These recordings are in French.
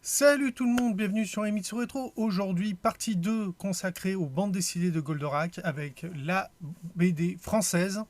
Salut tout le monde, bienvenue sur Emitsu Rétro. Aujourd'hui, partie 2 consacrée aux bandes dessinées de Goldorak avec la BD française,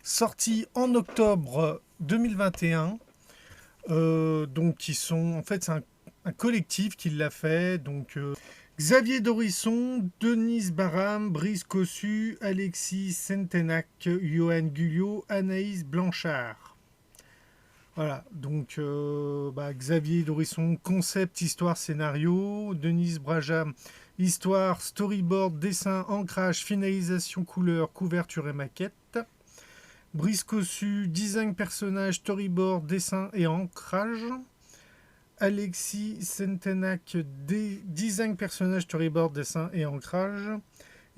sortie en octobre 2021. Donc, qui sont en fait, c'est un collectif qui l'a fait. Donc, Xavier Dorisson, Denise Baram, Brice Cossu, Alexis Sentenac, Johan Gulliot, Anaïs Blanchard. Voilà, donc Xavier Dorisson, concept, histoire, scénario. Denise Brajam, histoire, storyboard, dessin, ancrage, finalisation, couleur, couverture et maquette. Brice Cossu, design, personnage, storyboard, dessin et ancrage. Alexis Sentenac, design, personnage, storyboard, dessin et ancrage.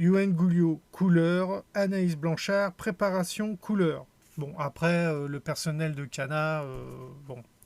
Yoann Gouliot, couleur. Anaïs Blanchard, préparation, couleur. Bon, après, le personnel de Cana,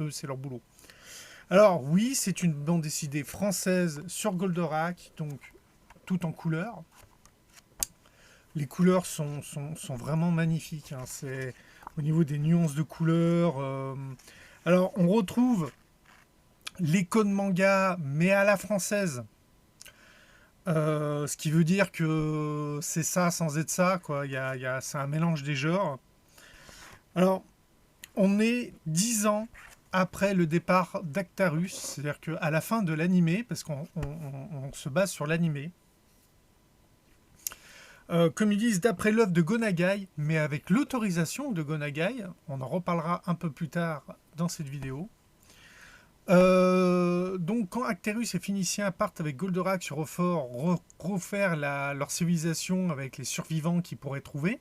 eux, c'est leur boulot. Alors, oui, c'est une bande dessinée française sur Goldorak, donc tout en couleur. Les couleurs sont vraiment magnifiques. Hein. C'est au niveau des nuances de couleurs. Alors, on retrouve les codes manga, mais à la française. Ce qui veut dire que c'est ça sans être ça, quoi. C'est un mélange des genres. Alors, on est 10 ans après le départ d'Actarus, c'est-à-dire qu'à la fin de l'animé, parce qu'on se base sur l'animé, comme ils disent, d'après l'œuvre de Gonagai, mais avec l'autorisation de Gonagai, on en reparlera un peu plus tard dans cette vidéo. Donc quand Actarus et Phénicien partent avec Goldorak sur Ophor refaire leur civilisation avec les survivants qu'ils pourraient trouver,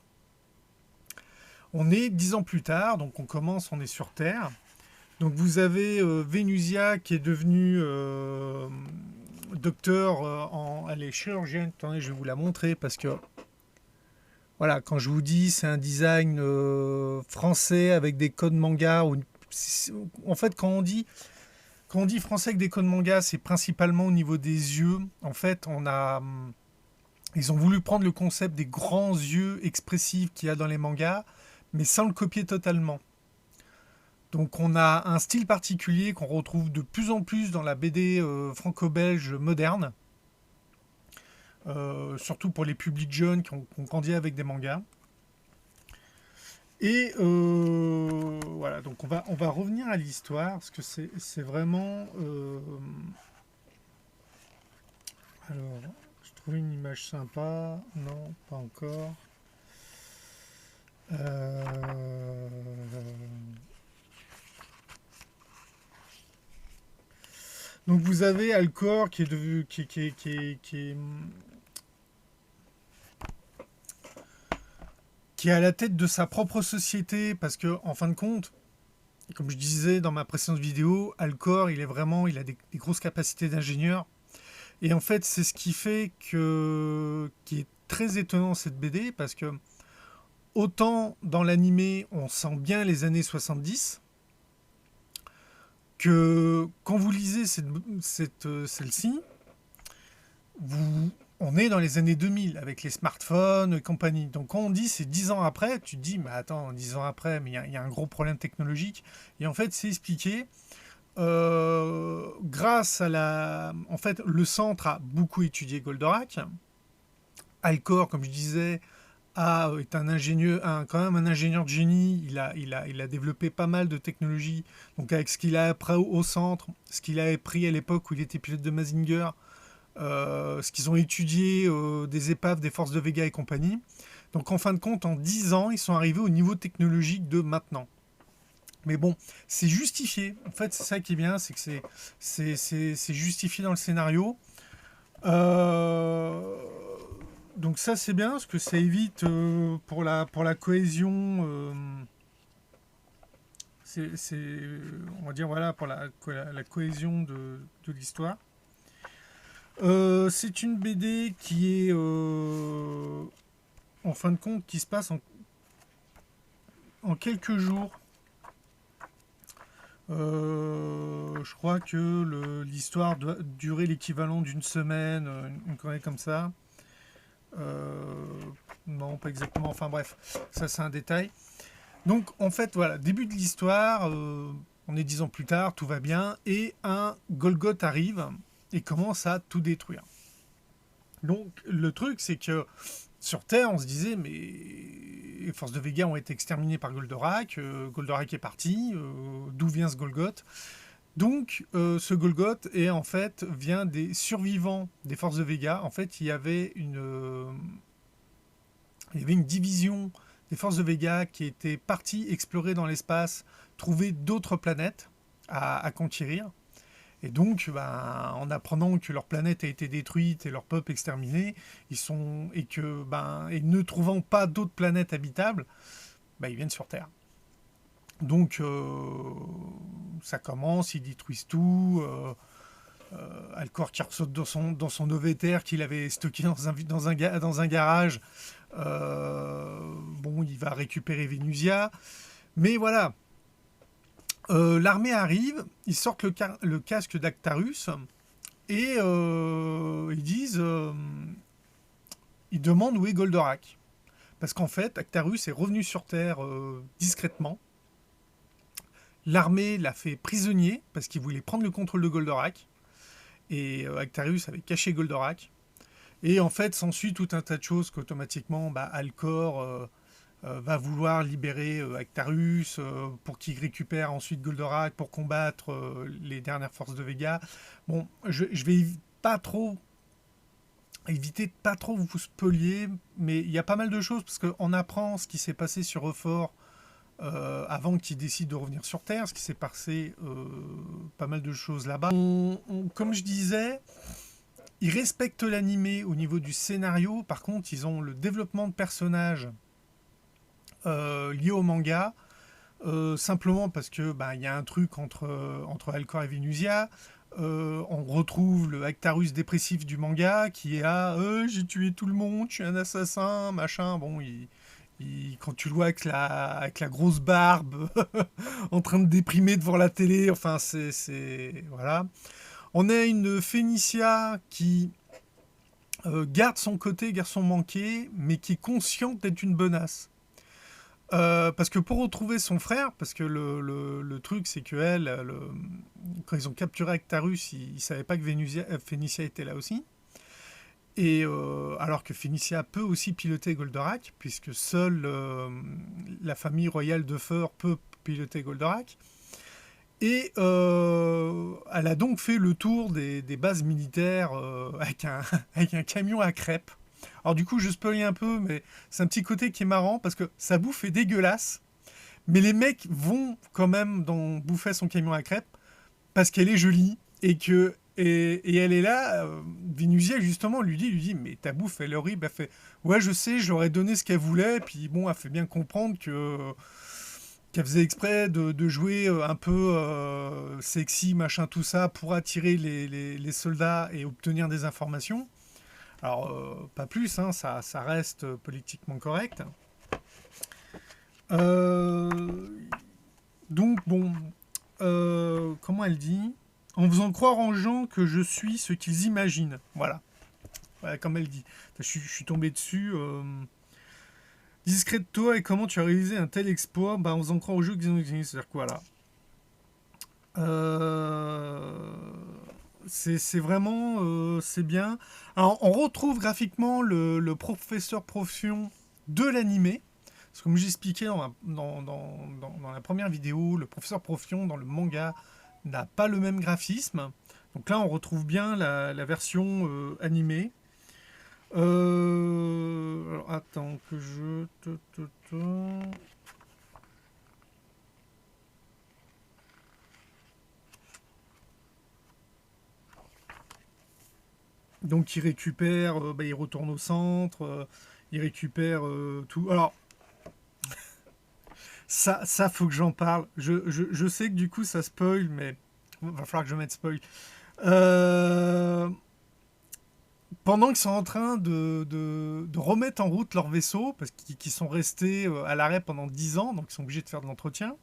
on est 10 ans plus tard, donc on est sur Terre. Donc vous avez Vénusia qui est devenue docteur elle est chirurgienne. Attendez, je vais vous la montrer parce que voilà, quand je vous dis c'est un design français avec des codes manga. En fait, quand on dit français avec des codes manga, c'est principalement au niveau des yeux. En fait, ils ont voulu prendre le concept des grands yeux expressifs qu'il y a dans les mangas, mais sans le copier totalement. Donc on a un style particulier qu'on retrouve de plus en plus dans la BD franco-belge moderne, surtout pour les publics jeunes qui ont grandi avec des mangas. Et voilà, donc on va revenir à l'histoire, parce que c'est vraiment... Alors, je trouve une image sympa. Non, pas encore. Donc vous avez Alcor qui est à la tête de sa propre société, parce que en fin de compte, comme je disais dans ma précédente vidéo, Alcor il a des grosses capacités d'ingénieur, et en fait c'est ce qui fait qui est très étonnant cette BD, parce que autant dans l'animé on sent bien les années 70, que quand vous lisez celle-ci, on est dans les années 2000 avec les smartphones et compagnie. Donc quand on dit c'est 10 ans après, tu te dis mais attends, 10 ans après, mais il y a un gros problème technologique. Et en fait c'est expliqué grâce à En fait le centre a beaucoup étudié Goldorak. Alcor, comme je disais, est un ingénieur, quand même un ingénieur de génie. Il a développé pas mal de technologies. Donc avec ce qu'il a appris au centre, ce qu'il a appris à l'époque où il était pilote de Mazinger, ce qu'ils ont étudié des épaves des forces de Vega et compagnie. Donc en fin de compte, en 10 ans, ils sont arrivés au niveau technologique de maintenant. Mais bon, c'est justifié. En fait, c'est ça qui est bien, c'est que c'est justifié dans le scénario. Donc ça c'est bien, parce que ça évite pour la cohésion, on va dire voilà, pour la cohésion de l'histoire. C'est une BD qui est en fin de compte qui se passe en quelques jours. Je crois que l'histoire doit durer l'équivalent d'une semaine, une connerie comme ça. Non, pas exactement. Enfin bref, ça c'est un détail. Donc en fait, voilà, début de l'histoire. on est 10 ans plus tard, tout va bien, et un Golgoth arrive et commence à tout détruire. Donc le truc, c'est que sur Terre, on se disait, mais les forces de Vega ont été exterminées par Goldorak, Goldorak est parti, d'où vient ce Golgoth? Donc ce Golgoth vient des survivants des forces de Vega. En fait, il y avait une division des forces de Vega qui était partie explorer dans l'espace, trouver d'autres planètes à conquérir. Et donc, en apprenant que leur planète a été détruite et leur peuple exterminé, et ne trouvant pas d'autres planètes habitables, ils viennent sur Terre. Donc, ça commence, ils détruisent tout. Alcor qui ressaute dans son ovétère qu'il avait stocké dans un garage. Il va récupérer Vénusia. Mais voilà, l'armée arrive, ils sortent le casque d'Actarus et ils demandent où est Goldorak. Parce qu'en fait, Actarus est revenu sur Terre discrètement. L'armée l'a fait prisonnier parce qu'il voulait prendre le contrôle de Goldorak. Et Actarus avait caché Goldorak. Et en fait, s'ensuit tout un tas de choses qu'automatiquement, Alcor va vouloir libérer Actarus pour qu'il récupère ensuite Goldorak pour combattre les dernières forces de Vega. Bon, je vais éviter de pas trop vous spolier, mais il y a pas mal de choses parce qu'on apprend ce qui s'est passé sur Euphor avant qu'il décide de revenir sur Terre, ce qui s'est passé pas mal de choses là-bas. Comme je disais, ils respectent l'animé au niveau du scénario, par contre ils ont le développement de personnages lié au manga, simplement parce que il y a un truc entre Alcor et Vénusia. On retrouve le Actarus dépressif du manga qui est là, j'ai tué tout le monde, je suis un assassin, machin. Bon, quand tu le vois avec la grosse barbe en train de déprimer devant la télé, enfin voilà. On a une Phénicia qui garde son côté garçon manqué, mais qui est consciente d'être une bonasse. Parce que pour retrouver son frère, parce que le truc c'est que quand ils ont capturé Actarus, ils savaient pas que Phénicia était là aussi. Et alors que Phénicia peut aussi piloter Goldorak, puisque seule la famille royale de Feur peut piloter Goldorak. Et elle a donc fait le tour des bases militaires avec un camion à crêpes. Alors du coup, je spoil un peu, mais c'est un petit côté qui est marrant, parce que sa bouffe est dégueulasse, mais les mecs vont quand même bouffer son camion à crêpes, parce qu'elle est jolie, et elle est là, Vénusia justement lui dit mais ta bouffe elle est horrible. Elle fait ouais je sais, je leur ai donné ce qu'elle voulait, puis bon elle fait bien comprendre qu'elle faisait exprès de jouer un peu sexy machin tout ça pour attirer les soldats et obtenir des informations. Alors pas plus, hein, ça reste politiquement correct. Donc bon, comment elle dit? En faisant croire aux gens que je suis ce qu'ils imaginent. Voilà. Ouais, comme elle dit. Je suis tombé dessus. Discret de toi, et comment tu as réalisé un tel exploit? En faisant croire aux gens qu'ils ont existé. C'est-à-dire quoi là? C'est vraiment... c'est bien. Alors, on retrouve graphiquement le professeur Profion de l'animé. Parce que comme j'expliquais dans la première vidéo, le professeur Profion dans le manga n'a pas le même graphisme. Donc là, on retrouve bien la version animée. Alors, attends que je... Donc il récupère, il retourne au centre, il récupère tout. Alors, ça faut que j'en parle. Je sais que du coup ça spoil, mais il va falloir que je mette spoil. Pendant qu'ils sont en train de remettre en route leur vaisseau, parce qu'ils sont restés à l'arrêt pendant 10 ans, donc ils sont obligés de faire de l'entretien.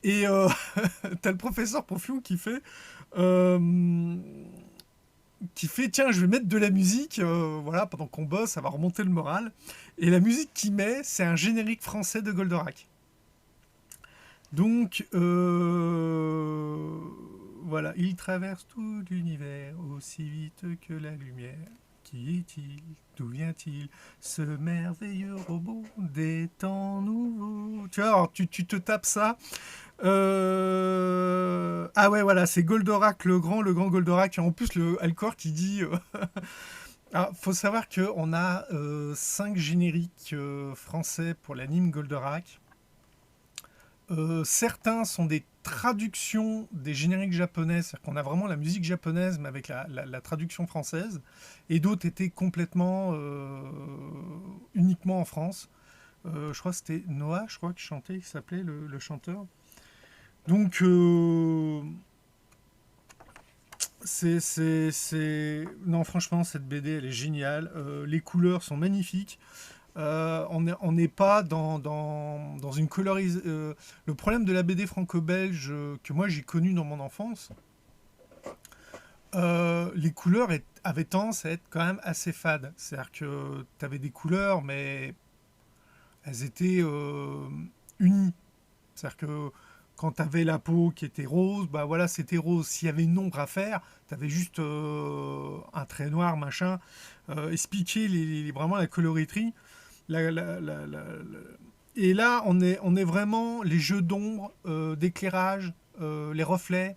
Et t'as le professeur Profion qui fait tiens, je vais mettre de la musique, voilà, pendant qu'on bosse, ça va remonter le moral. Et la musique qu'il met, c'est un générique français de Goldorak. Donc, voilà, il traverse tout l'univers aussi vite que la lumière. Qui est-il? D'où vient-il? Ce merveilleux robot des temps nouveaux. Tu vois, alors, tu te tapes ça. Ah ouais, voilà, c'est Goldorak le grand Goldorak. En plus, le Alcor qui dit. Alors, faut savoir qu'on a 5 génériques français pour l'anime Goldorak. Certains sont des traductions des génériques japonais, c'est-à-dire qu'on a vraiment la musique japonaise mais avec la traduction française, et d'autres étaient complètement uniquement en France. Je crois que c'était Noah, je crois, qui chantait, qui s'appelait le chanteur. Donc, non, franchement, cette BD, elle est géniale. Les couleurs sont magnifiques. On n'est pas dans une colorisation. Le problème de la BD franco-belge que moi j'ai connu dans mon enfance, les couleurs avaient tendance à être quand même assez fades. C'est-à-dire que tu avais des couleurs, mais elles étaient unies. C'est-à-dire que quand tu avais la peau qui était rose, bah voilà, c'était rose. S'il y avait une ombre à faire, tu avais juste un trait noir, machin. Expliquer vraiment la colorimétrie. Et là, on est vraiment les jeux d'ombre, d'éclairage, les reflets,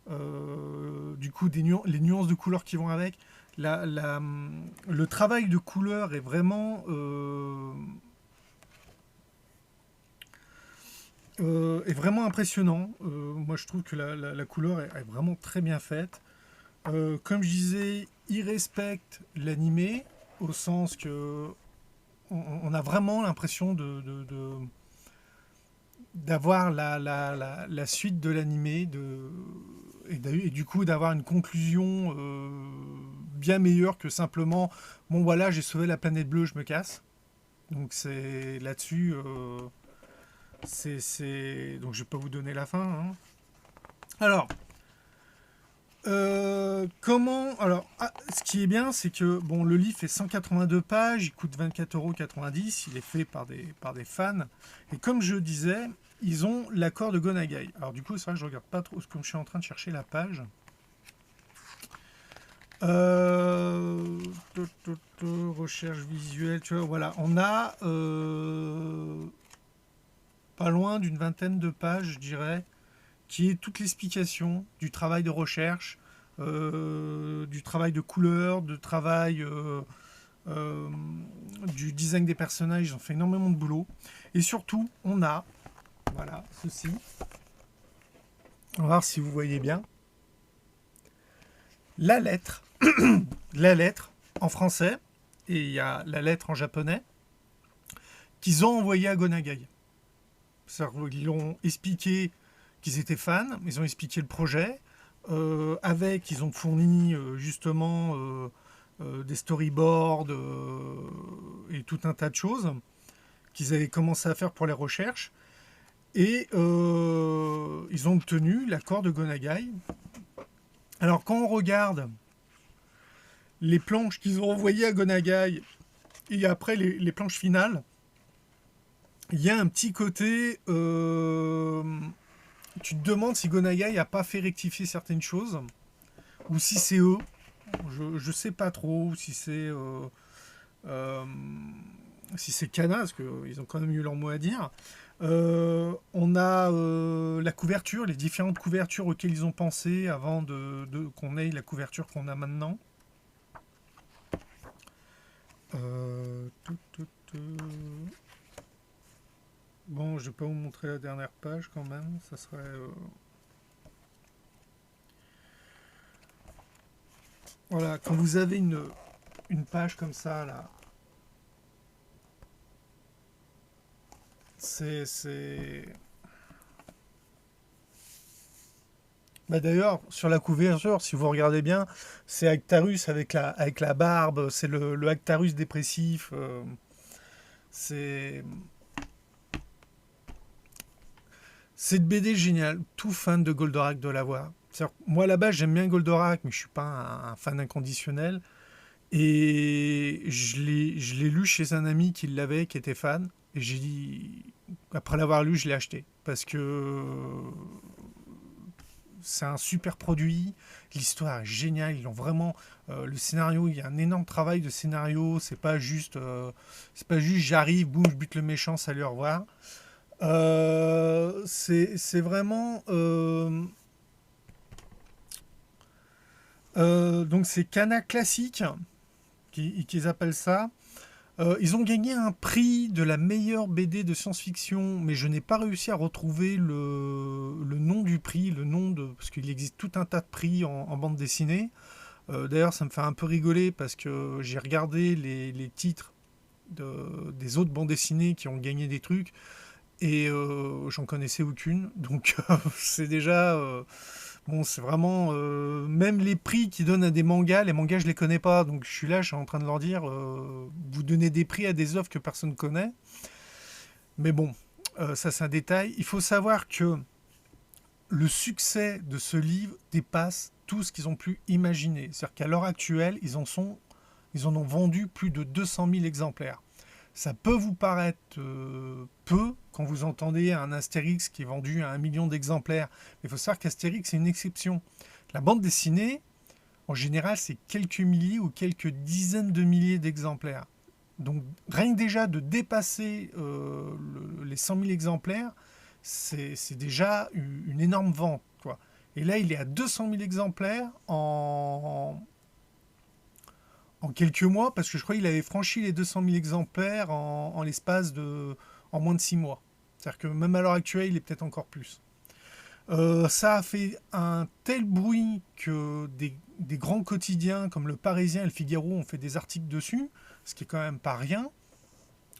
du coup, les nuances de couleurs qui vont avec. Le travail de couleur est vraiment impressionnant. Moi, je trouve que la couleur est vraiment très bien faite. Comme je disais, il respecte l'animé, au sens que on a vraiment l'impression d'avoir la suite de l'animé et du coup d'avoir une conclusion bien meilleure que simplement bon voilà, j'ai sauvé la planète bleue, je me casse. Donc c'est là-dessus donc je vais pas vous donner la fin, hein. Alors ce qui est bien, c'est que bon, le livre fait 182 pages, il coûte 24,90 €, il est fait par des fans. Et comme je disais, ils ont l'accord de Gonagai. Alors du coup, c'est vrai que je regarde pas trop, comme je suis en train de chercher la page. Recherche visuelle, tu vois, voilà. On a pas loin d'une vingtaine de pages, je dirais, qui est toute l'explication du travail de recherche, du travail de couleur, euh, du design des personnages. Ils ont fait énormément de boulot. Et surtout, on a, voilà, ceci. On va voir si vous voyez bien. La lettre, la lettre en français, et il y a la lettre en japonais, qu'ils ont envoyée à Gonagai. Ils ont expliqué qu'ils étaient fans, ils ont expliqué le projet. Ils ont fourni justement des storyboards et tout un tas de choses qu'ils avaient commencé à faire pour les recherches. Et ils ont obtenu l'accord de Gonagai. Alors quand on regarde les planches qu'ils ont envoyées à Gonagai et après les planches finales, il y a un petit côté... tu te demandes si Gonagai n'a pas fait rectifier certaines choses, ou si c'est eux. Je sais pas trop, ou si c'est Kana, parce qu'ils ont quand même eu leur mot à dire. On a la couverture, les différentes couvertures auxquelles ils ont pensé avant qu'on ait la couverture qu'on a maintenant. Bon, je vais pas vous montrer la dernière page quand même, ça serait... Voilà, quand vous avez une page comme ça, là, c'est... Bah d'ailleurs, sur la couverture, si vous regardez bien, c'est Actarus avec la barbe, c'est le Actarus dépressif. C'est... Cette BD géniale, tout fan de Goldorak doit l'avoir. Moi, à la base, j'aime bien Goldorak, mais je suis pas un fan inconditionnel. Et je l'ai lu chez un ami qui l'avait, qui était fan. Et j'ai dit, après l'avoir lu, je l'ai acheté. parce que c'est un super produit, l'histoire est géniale, ils ont vraiment le scénario, il y a un énorme travail de scénario, c'est pas juste j'arrive, boum, je bute le méchant, salut, au revoir. C'est vraiment donc c'est Kana Classique qu'ils appellent ça. Ils ont gagné un prix de la meilleure BD de science-fiction, mais je n'ai pas réussi à retrouver le nom du prix, parce qu'il existe tout un tas de prix en bande dessinée. D'ailleurs, ça me fait un peu rigoler parce que j'ai regardé les titres des autres bandes dessinées qui ont gagné des trucs et j'en connaissais aucune. Donc c'est déjà... bon, c'est vraiment... même les prix qu'ils donnent à des mangas, les mangas, je les connais pas. Donc je suis là, je suis en train de leur dire, vous donnez des prix à des œuvres que personne connaît. Mais bon, ça c'est un détail. Il faut savoir que le succès de ce livre dépasse tout ce qu'ils ont pu imaginer. C'est-à-dire qu'à l'heure actuelle, ils en ont vendu plus de 200 000 exemplaires. Ça peut vous paraître peu quand vous entendez un Astérix qui est vendu à 1 million d'exemplaires. Mais il faut savoir qu'Astérix, c'est une exception. La bande dessinée, en général, c'est quelques milliers ou quelques dizaines de milliers d'exemplaires. Donc rien que déjà de dépasser les 100 000 exemplaires, c'est déjà une énorme vente, quoi. Et là, il est à 200 000 exemplaires en quelques mois, parce que je crois qu'il avait franchi les 200 000 exemplaires en l'espace en moins de 6 mois. C'est-à-dire que même à l'heure actuelle, il est peut-être encore plus. Ça a fait un tel bruit que des grands quotidiens comme le Parisien et le Figaro ont fait des articles dessus, ce qui est quand même pas rien.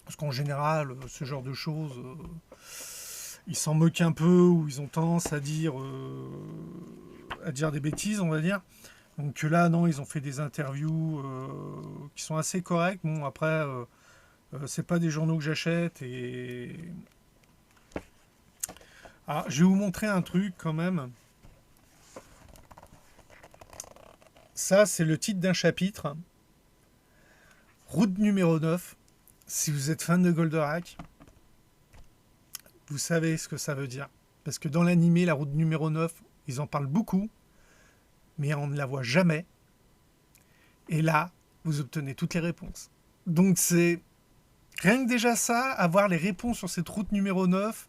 Parce qu'en général, ce genre de choses, ils s'en moquent un peu ou ils ont tendance à dire des bêtises, on va dire. Donc là, non, ils ont fait des interviews qui sont assez correctes. Bon, après, c'est pas des journaux que j'achète. Ah, je vais vous montrer un truc quand même. Ça, c'est le titre d'un chapitre. Route numéro 9. Si vous êtes fan de Goldorak, vous savez ce que ça veut dire. Parce que dans l'animé, la route numéro 9, ils en parlent beaucoup, mais on ne la voit jamais. Et là, vous obtenez toutes les réponses. Donc c'est rien que déjà ça, avoir les réponses sur cette route numéro 9,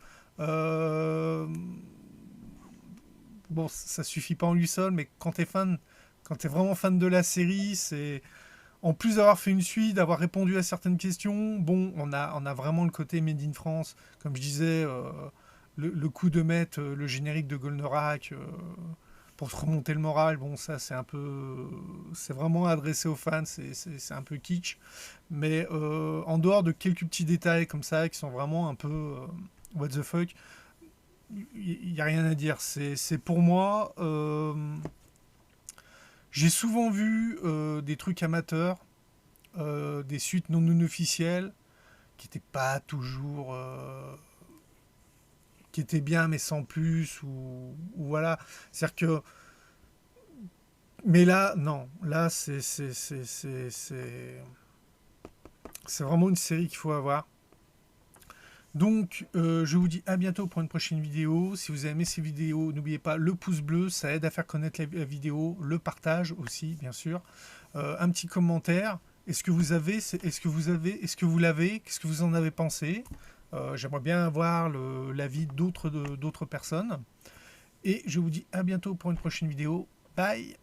bon, ça suffit pas en lui seul, mais quand t'es vraiment fan de la série, c'est... En plus d'avoir fait une suite, d'avoir répondu à certaines questions, bon, on a vraiment le côté Made in France. Comme je disais, le coup de mettre le générique de Goldorak pour te remonter le moral, bon, ça c'est un peu... C'est vraiment adressé aux fans, c'est un peu kitsch. Mais en dehors de quelques petits détails comme ça, qui sont vraiment un peu what the fuck, il n'y a rien à dire. C'est pour moi... j'ai souvent vu des trucs amateurs, des suites non officielles, qui n'étaient pas toujours... qui étaient bien mais sans plus, ou voilà. C'est-à-dire que... Mais là, non. Là, c'est vraiment une série qu'il faut avoir. Donc, je vous dis à bientôt pour une prochaine vidéo. Si vous avez aimé ces vidéos, n'oubliez pas le pouce bleu, ça aide à faire connaître la vidéo, le partage aussi, bien sûr. Un petit commentaire. Est-ce que vous l'avez? Qu'est-ce que vous en avez pensé? J'aimerais bien avoir l'avis d'autres personnes. Et je vous dis à bientôt pour une prochaine vidéo. Bye!